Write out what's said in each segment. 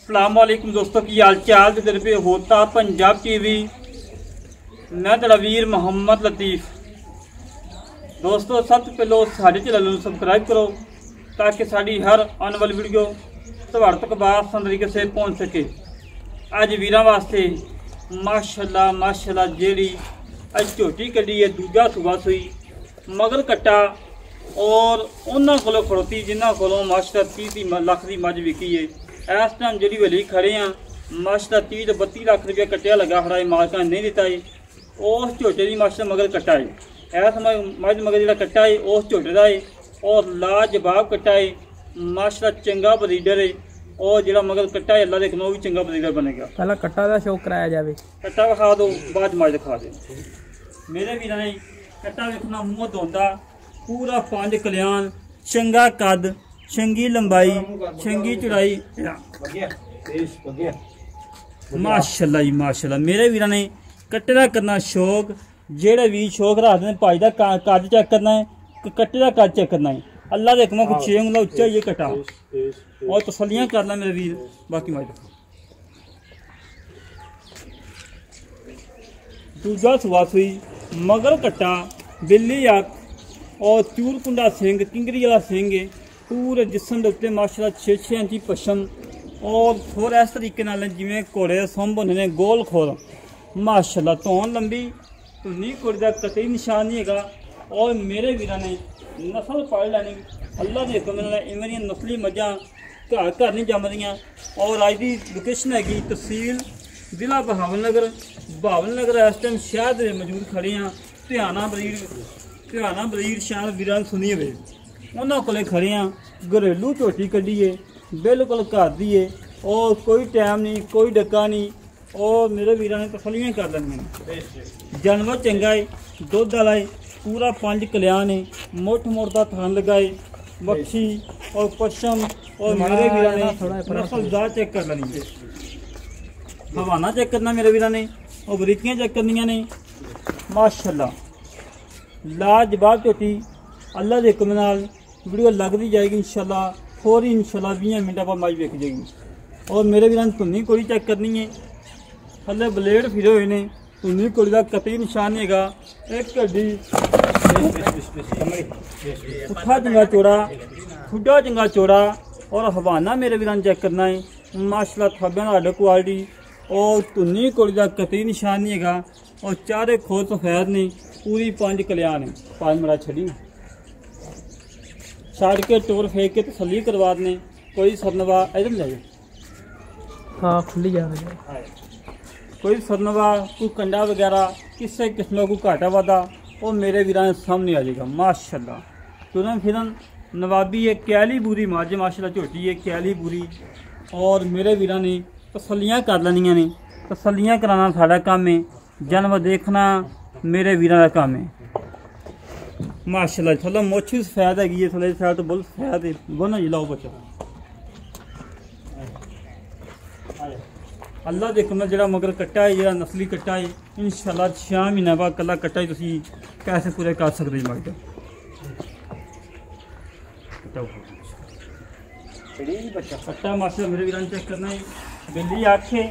अस्सलामुअलैकुम दोस्तों की हाल चाल इधर पे होता पंजाब टीवी। मैं तड़वीर मोहम्मद लतीफ़। दोस्तों सब पहले साढ़े चैनल को सबसक्राइब करो ताकि साड़ी हर आने वाली वीडियो ਤੁਹਾਡੇ तक आसान तरीके से पहुँच सके। अज वीर वास्ते माशाल्लाह जेड़ी अज झोटी कड़ी है दूजा सुबह सुई मगर कट्टा और उन्होंने को खड़ोती जिन्होंने को माशाल्लाह 30 लाख की मझ विकी है। इस टाइम जी वेली खड़े हैं माशाल्लाह 30 तो 32 लाख रुपया कट्टिया लगा खड़ा है, मालका नहीं दिता है। उस झोटे की माशाल्लाह मगर कट्टा है, इस मझ मगर जो कट्टा है उस झोटे का है और लाजवाब कट्टा है माशाल्लाह चंगा ब्रीडर है। और जो मगर कट्टा है अल्लाह देखना वो भी चंगा ब्रीडर बनेगा। पहला कट्टा का शौक कराया जाए, कट्टा विखा दो बाद मझ दिखा दे मेरे वीर ने। कट्टा वेखना मूँह धोंदा पूरा 5 कल्याण चंगा कद चंगी लंबाई चंगी चौड़ाई माशाल्लाह जी माशाल्लाह। मेरे वीर ने कट्टे का करना शौक जेड़े भी शौक रखते हैं भाई का कद चेक करना है, कट्टे का कद चेक करना है। अल्लाह देखना कुछ 6 उंगला उच्चा ये कट्टा और तसलियां करना मेरे वीर। बाकी मैं दूजा सुबह सुई मगर कट्टा बिल्ली अख और चूर कुंडा सिंह किंगरी वाला सिंह है पूरे जिसम के उत्ते माशाल्लाह 6-6 इंची पशम और खोर इस तरीके जिमें घोड़े सुंभ होने ने गोल खोर माशाल्लाह। धौन लंबी धुनी घोड़ी का कतई निशान नहीं है। और मेरे वीर ने नस्ल पढ़ लैनी अल्लाह के हुक्म इवें नस्ली मझां घर घर नहीं जमदियाँ। और अज की लोकेशन हैगी तहसील जिला बहावलनगर इस टाइम शहर के मौजूद खड़े हैं। ध्याना बरीड शान वीर सुनी हुए उन्होंने को खड़े हैं। घरेलू झोटी कड़ी है बिल्कुल घर की है और कोई टाइम नहीं कोई डका नहीं। और मेरे वीर ने तसलियां कर लेंगे। जानवर चंगा है दुध वाला है पूरा 5 कल्याण है मुठ मुठ का थान लगाए बख्शी और पशम। और मेरे वीर ने नस्ल जात चेक कर लेनी है, हवाना चेक करना मेरे वीर ने और बरीकियाँ चेक करनिया ने माशाल्लाह। लाजवाब झोटी अल्लाह के हुक्म नाल वीडियो लगती जाएगी इंशाल्लाह फौरी इंशाल्लाह 20 मिनट बाद मज वेख जाएगी। और मेरे वीर ने धुनी घोड़ी चेक करनी है, थले ब्लेड फिरे हुए ने धुनी घोड़ी का कतई निशान नहीं है। एक हड्डी पुठा चंगा चौड़ा खुडा चंगा चौड़ा और हवाना मेरे वीर ने चेक करना है माशाल्लाह। थब्बे नाल क्वालिटी और धुनी घोड़ी का कतई निशान नहीं है। और चारे खोल सफेद ने पूरी 5 कल्याण है। 5 मिनट छड़ी छड़ के टोर फेंक के तसली करवा देने कोई सरनवा इधर ले जाए। हाँ खुली जा रही है कोई सरनवा कोई कंडा वगैरह किसी किस्म को घाटा वादा वो मेरे वीर ने सामने आ जाएगा माशाल्लाह। तुरंत फिरन नवाबी है क्याली बुरी मार्ज माशाल्लाह झोटी है क्याली बुरी। और मेरे वीर ने तसलियां कर लेनिया ने, तसलियां कराना साड़ा काम है, जानवर देखना मेरे वीर का काम है माशाल्लाह। थोड़ा मोछी सफेद है थोड़े सैड तो बुल सफेद है बोना जी लाओ बच्चा। अल्लाह के हुक्म जो मगर कट्टा है जो नस्ली कट्टा है इंशाल्लाह 6 महीने बाद कला कट्टा ही तुम पैसे पूरे कर सकते मगर कट्टा माशाल्लाह मेरे वीर चेक करना है बिल्ली आखे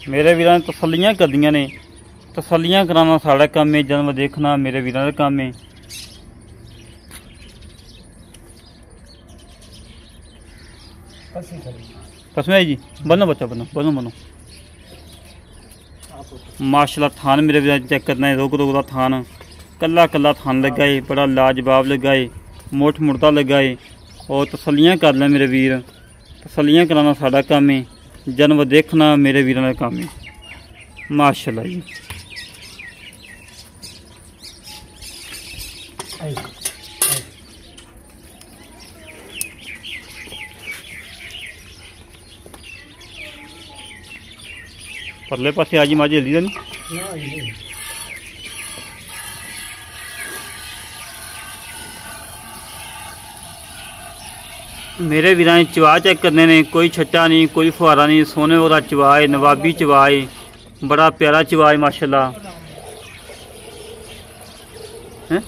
मेरे वीरां ने तसल्लियां करदियां ने, तसल्लियां कराना साड़ा काम है, जन्म देखना मेरे वीरां दा काम है। कसम है जी, बनो बच्चा बनो बनो बनो। माशाल्लाह थान मेरे वीरां चेक करना है, रोक रोक दा थान, कल्ला कल्ला थान लगा है, बड़ा लाजवाब लगा है, मुठ मुड़ता लगा है। और तसल्लियां कर ले मेरे वीर, तसल्लियां कराना साड़ा काम है, जन्म देखना मेरे वीरां दा काम है। माशाल्लाह जी। परले पासे आज माझी हल्दी नहीं मेरे वीरां ने चवा चेक करने ने, कोई छट्टा नहीं, कोई फुहारा नहीं, सोने वाला चवा है, नवाबी चवा है, बड़ा प्यारा चवा है माशाल्लाह है।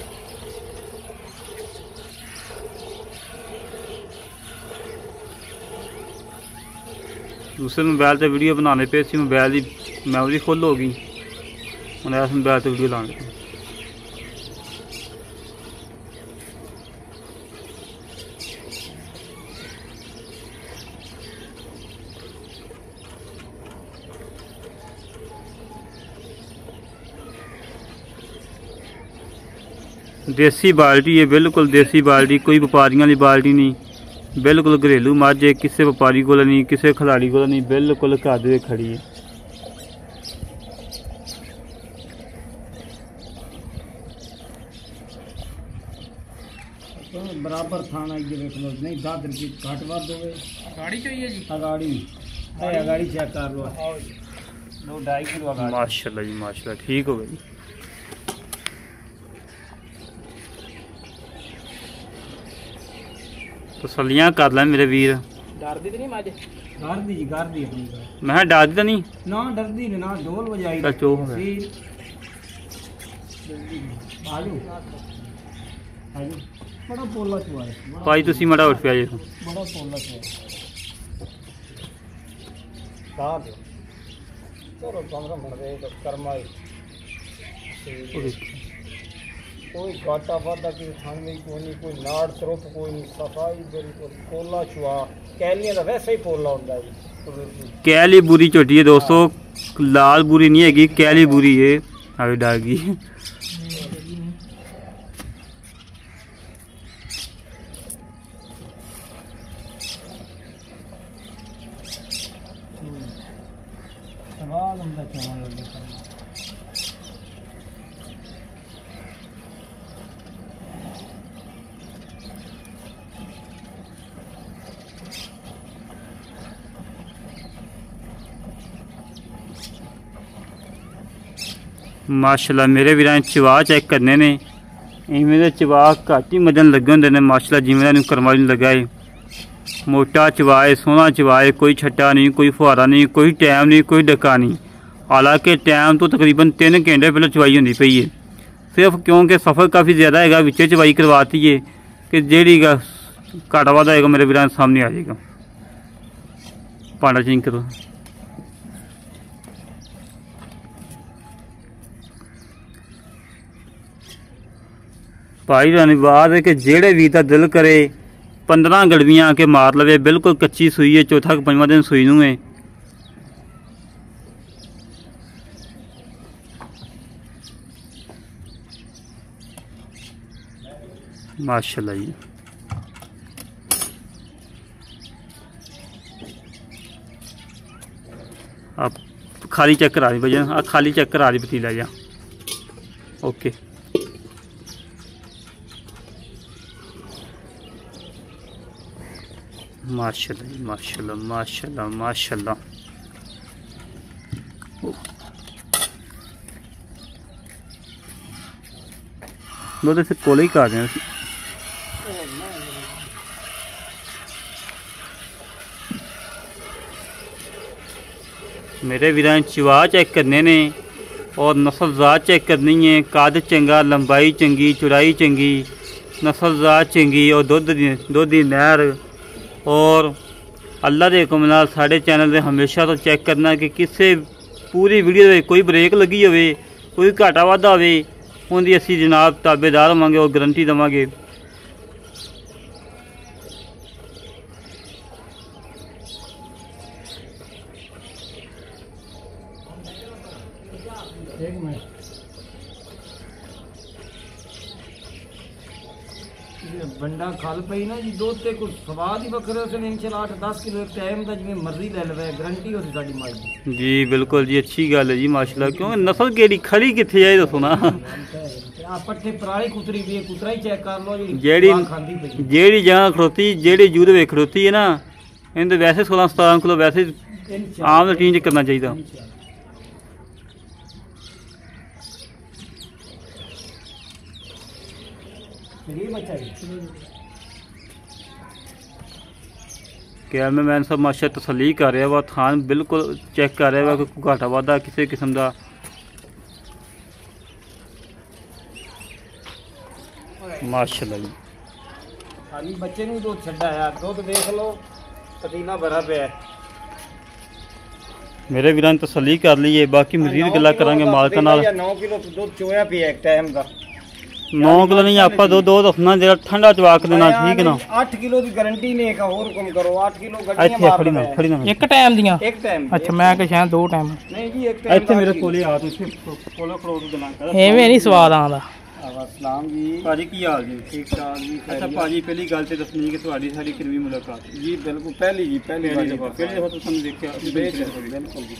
दूसरे मोबाइल से वीडियो बनाने पे इसी मोबाइल की मैमोरी फुल हो गई, हूँ इस मोबाइल से वीडियो लाने पे। देसी बाल्टी है, बिल्कुल देसी बाल्टी, कोई व्यापारियों वाली बाल्टी नहीं, बिल्कुल घरेलू मझ है, किसी व्यापारी को नहीं, किसी खिलाड़ी को नहीं, बिल्कुल घर दे खड़ी है। बराबर थाना ये देख लो, नहीं 10 रुपये घट वध होवे। गाड़ी चाहिए जी, गाड़ी चेक कर लो, 2.5 किलो गाड़ी। माशाल्लाह जी माशाल्लाह, ठीक हो गई। तसल्लियां कर ले मेरे वीर। डरदी तो नहीं मज? डरदी जी, डरदी अपनी। मैं डरदी तो नहीं ना, डरदी नहीं ना, ढोल बजाई चल चो हो गया। आजो आजो, बड़ा पोला चुआ है भाई, तुसी मड़ा उठ पिया जी, बड़ा पोला चुआ है। चलो कमरा मर गए तो करमाई कोई घाटा वादा की थान में कोई नहीं, कोई नाड़ त्रुप कोई नहीं, सफाई बिल्कुल पोला चुआ। कैलियां दा वैसे ही पोला होंदा है। कैली बुरी छोटी है दोस्तों, लाल बुरी नहीं हैगी, कैली बुरी है। अभी डाल गई सवाल हमदा चवा लगे। माशाल्लाह मेरे वीरां चवा चेक करने ने, इवें दे चवा घट ही मजन लगे होंदे ने माशाल्लाह, जिवें कर्मा नहीं लगा है। मोटा चवा है, सोहना चवा है, कोई छट्टा नहीं, कोई फुहारा नहीं, कोई टाइम नहीं, कोई डका नहीं। हालांकि टाइम तो तकरीबन 3 घंटे पहले चवाई होंदी पई है, सिर्फ क्योंकि सफ़र काफ़ी ज़्यादा है, विच चवाई करवाती है कि जेड़ी घाटा वादा होएगा मेरे वीरां सामने आ जाएगा। पांडा चेंज करो। भाई धन्यवाद है कि जेड़े भी दा दिल करे 15 गड़वियाँ आके मार लवे, बिल्कुल कच्ची सुई है, चौथा 5वां दिन सुई नूं है। माशाल्लाह जी। आप खाली चेक करा दी भैया, खाली चेक करा दी पतीला जा। ओके माशाल्लाह जी माशाल्लाह माशाल्लाह माशाल्लाह। वो तो कोले ही कर रहे हैं। मेरे वीरां चवा चेक करने ने और नस्लजात चेक करनी है, कद चंगा, लंबाई चंगी, चौड़ाई चंगी, नस्लजात चंगी और दुध दी नहर। और अल्लाह के हुक्म नाल साढ़े चैनल से हमेशा तो चेक करना कि किसी पूरी वीडियो दे कोई ब्रेक लगी होवे, कोई घाटा वाधा होवे, उनकी असीं जनाब ताबेदार होवांगे और गारंटी देवांगे। एक मिनट, बंडा खल पई ना जी दुध ते कुछ स्वाद ही बखरे उस इंशाल्लाह 8-10 किलो एक टाइम दा जिवें मर्जी ले लवे, गारंटी होती साडी माई दी। जी बिल्कुल जी, अच्छी गल है जी माशाल्लाह। क्योंकि नस्ल केड़ी खड़ी किथे है दसो ना। आ पट्ठे पराली कुतरी भी कुतरा ही चेक कर लो जी, जेड़ी जगह खड़ोती, जेड़ी जूद वे खड़ोती है ना, इनते वैसे 16-17 किलो वैसे आम रूटीन च करना चाहिए। कैमरामैन साहब माशा तसली कर रहा वा, थान बिल्कुल चेक कर रहा वा कि घाटा वाधा किसी किस्म का। माशाल्लाह जी, खाली बच्चे नूं दुध छड्डा यार, दुध देख लो पतीला भरा पिया। मेरे वीरां ने तसली कर ली है, बाकी मजीद गल्लां करांगे मालकां नाल। 9 किलो दुध चोया पिया एक टाइम दा। 9 किलो नहीं, आपा दो दसना जरा ठंडा चवाक देना, ठीक है ना। 8 किलो की गारंटी ने एक और हुक्म करो, 8 किलो गड्डियां मार खड़ी ना, खड़ी ना एक टाइम दियां, एक टाइम। अच्छा मैं कि शायद 2 टाइम नहीं जी, एक टाइम। ਇੱਥੇ ਮੇਰੇ ਕੋਲੇ ਆ, ਤੁਸੀਂ ਕੋਲੋਂ ਖੜੋ ਤੋਂ ਗੱਲਾਂ ਕਰ। ਐਵੇਂ ਨਹੀਂ ਸਵਾਦ ਆਉਂਦਾ। अस्सलाम जी, ਭਾਜੀ ਕੀ ਹਾਲ ਜੀ? ठीक ठाक जी। ਅੱਛਾ ਭਾਜੀ, ਪਹਿਲੀ ਗੱਲ ਤੇ ਦੱਸਣੀ ਕਿ ਤੁਹਾਡੀ ਸਾਡੀ ਕਿੰਨੀ ਮੁਲਾਕਾਤ? जी बिल्कुल पहली जी, पहली ਦਫਾ ਤੁਹਾਨੂੰ ਦੇਖਿਆ बिल्कुल जी।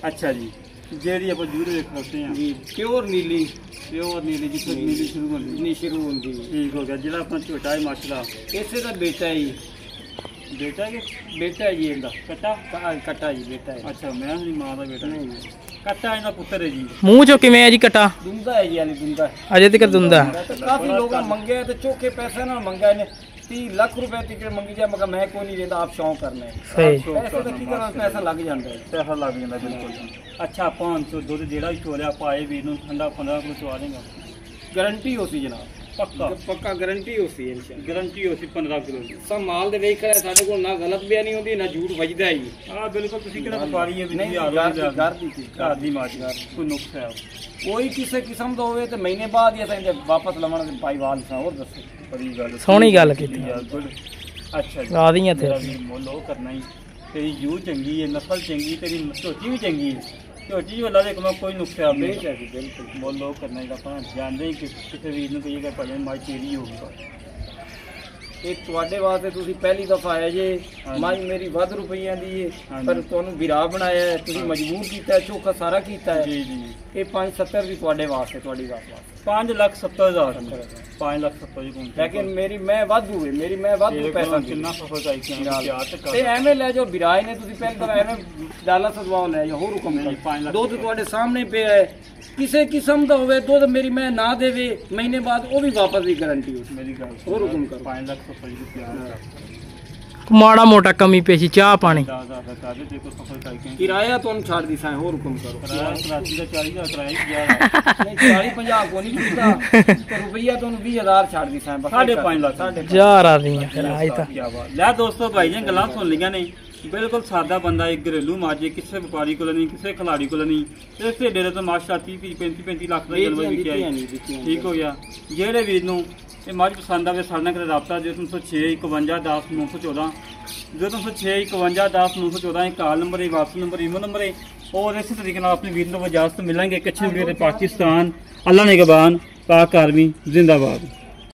ਅੱਛਾ ਜੀ, ਜਿਹੜੀ ਆਪਾਂ ਜੂਰ ਵੇਖ ਰਹੇ ਹਾਂ जी प्योर नीली, ਪਿਓਰ ਨੀਲੀ, ਜਿੱਥੋਂ ਨੀਲੀ ਸ਼ੁਰੂ ਹੁੰਦੀ नी शुरू होंदी। ਠੀਕ ਹੋ ਗਿਆ। ਜਿਹੜਾ ਆਪਣਾ ਝੋਟਾ ਹੈ ਮਾਸ਼ਾਅੱਲਾ, इसे दा बेटा है जी, ਬੇਟਾ ਕਿ बेटा है जी इनदा ਕੱਟਾ? कट्टा जी बेटा है। ਅੱਛਾ, ਮੈਂ ਨਹੀਂ ਮਾਂ ਦਾ ਬੇਟਾ नहीं ਨਹੀਂ, ਕੱਟਾ ਇਹਦਾ ਪੁੱਤਰ ਹੈ ਜੀ। ਮੂੰਹ ਚੋਂ ਕਿਵੇਂ ਹੈ ਜੀ ਕਟਾ? दुंदा है जी, यानी दुंदा है। ਅਜੇ ਤੱਕ ਦੁੰਦਾ। काफी लोग मंगे तो चौके पैसे ना मंगा ने 30 लाख रुपए टिकट मंगी जाए, मगर मैं कोई नहीं देता, आप शौक करने सही। पैसे तो की करना, पैसा लग जाता है। ਪੈਸਾ ਲੱਗ ਜਾਂਦਾ ਬਿਲਕੁਲ। ਅੱਛਾ, 500 ਦੁੱਧ ਜਿਹੜਾ ਵੀ ਚੋਲਿਆ ਪਾਏ ਵੀਰ ਨੂੰ ਠੰਡਾ 15 ਕਿਲੋ ਚਵਾ ਦੇਗਾ। गारंटी होती जनाब, ਪੱਕਾ पक्का गारंटी होती है इंशाल्लाह। ਗਾਰੰਟੀ ਹੋਸੀ 15 ਕਿਲੋ ਦੀ। सब माल दे वेख कर साडे कोल ना गलत बयानी नहीं होती, ना झूठ वजदा है जी। ਹਾਂ ਬਿਲਕੁਲ, ਤੁਸੀਂ ਕਿਹੜਾ ਵਪਾਰੀ ਹੈ ਵੀ नहीं ਤੁਸੀਂ घर दी चीज, ਘਰ ਦੀ ਮਾਜ ਕੋਈ ਨੁਕਸ ਹੈ? कोई किसी किस्म दा होवे ते महीने बाद ही असें वापस लवण दे भाईवाल सा। और दसो, ਬੜੀ ਗੱਲ ਸੋਹਣੀ ਗੱਲ ਕੀਤੀ ਯਾਰ, ਗੁੱਡ। ਅੱਛਾ ਜੀ, ਆ ਦੀਆਂ ਤੇ ਤੇਰਾ ਵੀ ਮੁੱਲ ਉਹ ਕਰਨਾ ਹੀ। ਤੇਰੀ ਯੂ ਚੰਗੀ ਹੈ, ਨਸਲ ਚੰਗੀ, ਤੇਰੀ ਝੋਟੀ ਵੀ ਚੰਗੀ ਹੈ। ਝੋਟੀ ਵਾਲਾ ਦੇਖ ਮੈਂ ਕੋਈ ਨੁਕਸਿਆ ਨਹੀਂ बेच है जी बिल्कुल। ਮੁੱਲ ਉਹ ਕਰਨਾ ਹੀ। ਆਪਾਂ ਜਾਣਦੇ ਹੀ ਕਿ ਕਿਸੇ ਵੀਰ ਨੂੰ ਕਹੀਏਗਾ ਭਾਵੇਂ ਮਾਈ ਤੇਰੀ ਹੋਊਗਾ। ਇਹ ਤੁਹਾਡੇ ਵਾਸਤੇ ਤੁਸੀਂ ਪਹਿਲੀ ਦਫਾ ਆਏ ਜੇ, ਮਾਈ ਮੇਰੀ ਵੱਧ ਰੁਪਈਆਂ ਦੀ ਹੈ, ਪਰ ਤੁਹਾਨੂੰ ਵਿਰਾ ਬਣਾਇਆ ਹੈ, ਤੁਸੀਂ ਮਜਬੂਰ ਕੀਤਾ ਹੈ, ਚੋਖਾ ਸਾਰਾ ਕੀਤਾ ਹੈ। ਜੀ ਜੀ, ਇਹ 570 ਦੀ ਤੁਹਾਡੇ ਵਾਸਤੇ, ਤੁਹਾਡੀ ਵਾਸਤੇ 5,70,000 5,70,000 ਜੀ। ਲੇਕਿਨ ਮੇਰੀ ਮੈਂ ਵਾਧੂ ਹੈ, ਮੇਰੀ ਮੈਂ ਵਾਧੂ ਪੈਸਾ ਕਿੰਨਾ ਸਫਰ ਕਾਈ ਤੇ ਐਵੇਂ ਲੈ ਜਾਓ ਵਿਰਾਏ ਨੇ, ਤੁਸੀਂ ਪਹਿਲੀ ਦਫਾ ਐਵੇਂ ਡਾਲਾ ਸਦਵਾਓ ਲੈ ਜਾਓ। ਹੋਰ ਹੁਕਮ ਨਹੀਂ, 5 ਲੱਖ ਦੁੱਧ ਤੁਹਾਡੇ ਸਾਹਮਣੇ ਪਿਆ ਹੈ, ਕਿਸੇ ਕਿਸਮ ਦਾ ਹੋਵੇ ਦੁੱਧ ਮੇਰੀ ਮੈਂ ਨਾ ਦੇਵੇ, ਮਹੀਨੇ ਬਾਅਦ ਉਹ ਵੀ ਵਾਪਸ ਦੀ ਗਾਰੰਟੀ ਹੋ। ਮੇਰੀ ਗੱਲ ਹੋਰ ਹੁਕਮ ਕਰੋ। 5,70,000 ਦੀ ਪਿਆਰ ਮਾੜਾ ਮੋਟਾ ਕਮੀ ਪੇਸ਼ੀ, ਚਾਹ ਪਾਣੀ। 10,000 ਦਾ ਕਰ ਦੇ, ਦੇਖੋ ਸਫਰ ਕਾਈ ਕਿਰਾਇਆ ਤੁਹਾਨੂੰ ਛੱਡ ਦੀ ਸਾਂ। ਹੋਰ ਹੁਕਮ ਕਰੋ। ਕਰਾਚੀ ਦਾ 40,000 ਕਿਰਾਇਆ ਗਿਆ। ਨਹੀਂ 40-50 ਕੋ ਨਹੀਂ ਚੁੱਕਦਾ ਤੇ ਰੁਪਈਆ ਤੁਹਾਨੂੰ 20,000 ਛੱਡ ਦੀ ਸਾਂ ਬਸ। 5.5 ਲੱਖ ਯਾਰ ਆ ਰਹੀਆਂ ਫਿਰ ਆਈ ਤਾਂ। ਲੈ ਦੋਸਤੋ, ਭਾਈ ਜੀ ਗੱਲਾਂ ਸੁਣ ਲਈਆਂ ਨੇ। ਬਿਲਕੁਲ ਸਾਦਾ ਬੰਦਾ, ਇੱਕ ਘਰੇਲੂ ਮਾਜੇ, ਕਿਸੇ ਵਪਾਰੀ ਕੋਲ ਨਹੀਂ, ਕਿਸੇ ਖਿਲਾੜੀ ਕੋਲ ਨਹੀਂ। ਇਸੇ ਡੇਰੇ ਤੋਂ ਮਾਸ਼ਾ 30-35 ਲੱਖ ਦਾ ਜਨਮ ਵਿਕਿਆ ਹੈ। ਠੀਕ ਹੋ ਗਿਆ। ਜਿਹੜੇ ਵੀਰ ਨੂੰ ਇਹ ਮੱਝ ਪਸੰਦ ਆਵੇ ਸਾਡੇ ਨਾਲ ਕਰੇ ਰਾਬਤਾ 0306 51 10 914, 0306 51 10 914 ਇਹ ਕਾਲ ਨੰਬਰ ਹੈ, ਵਾਟਸਐਪ ਨੰਬਰ, ਈਮੋ ਨੰਬਰ ਹੈ। और इसी तरीके से अपने वीर को इजाजत मिलेंगे। एक अच्छे वीर पाकिस्तान, अल्लाह निगहबान, पाक आर्मी जिंदाबाद।